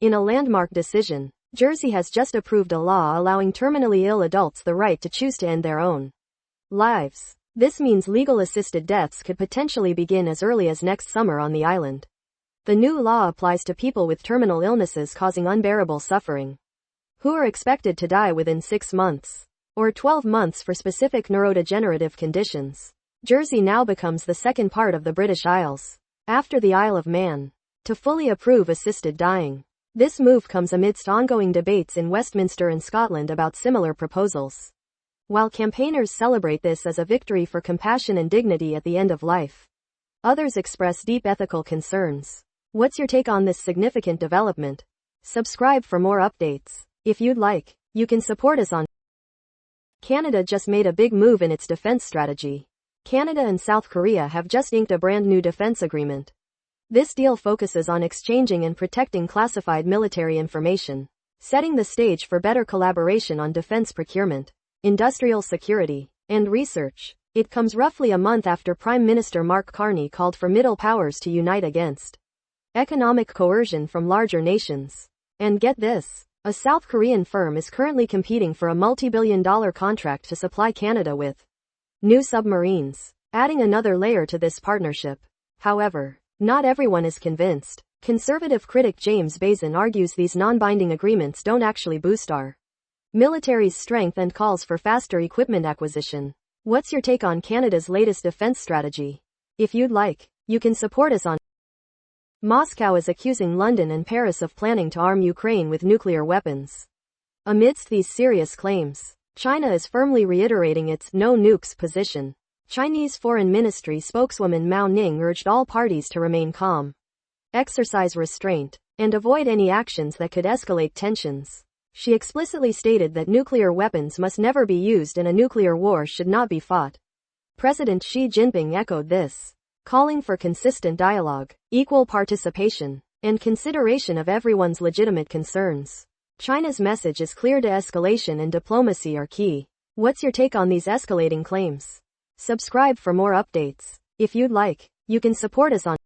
In a landmark decision, Jersey has just approved a law allowing terminally ill adults the right to choose to end their own lives. This means legal assisted deaths could potentially begin as early as next summer on the island. The new law applies to people with terminal illnesses causing unbearable suffering, who are expected to die within 6 months, or 12 months for specific neurodegenerative conditions. Jersey now becomes the second part of the British Isles, after the Isle of Man, to fully approve assisted dying. This move comes amidst ongoing debates in Westminster and Scotland about similar proposals. While campaigners celebrate this as a victory for compassion and dignity at the end of life, others express deep ethical concerns. What's your take on this significant development? Subscribe for more updates. If you'd like, you can support us on. Canada just made a big move in its defense strategy. Canada and South Korea have just inked a brand new defense agreement. This deal focuses on exchanging and protecting classified military information, setting the stage for better collaboration on defense procurement, industrial security, and research. It comes roughly a month after Prime Minister Mark Carney called for middle powers to unite against economic coercion from larger nations. And get this, a South Korean firm is currently competing for a multi-billion-dollar contract to supply Canada with new submarines, adding another layer to this partnership. However, not everyone is convinced. Conservative critic James Bazin argues these non-binding agreements don't actually boost our military's strength and calls for faster equipment acquisition. What's your take on Canada's latest defense strategy? If you'd like, you can support us on. Moscow is accusing London and Paris of planning to arm Ukraine with nuclear weapons. Amidst these serious claims, China is firmly reiterating its no nukes position. Chinese Foreign Ministry spokeswoman Mao Ning urged all parties to remain calm, exercise restraint, and avoid any actions that could escalate tensions. She explicitly stated that nuclear weapons must never be used and a nuclear war should not be fought. President Xi Jinping echoed this, calling for consistent dialogue, equal participation, and consideration of everyone's legitimate concerns. China's message is clear: de-escalation and diplomacy are key. What's your take on these escalating claims? Subscribe for more updates. If you'd like, you can support us on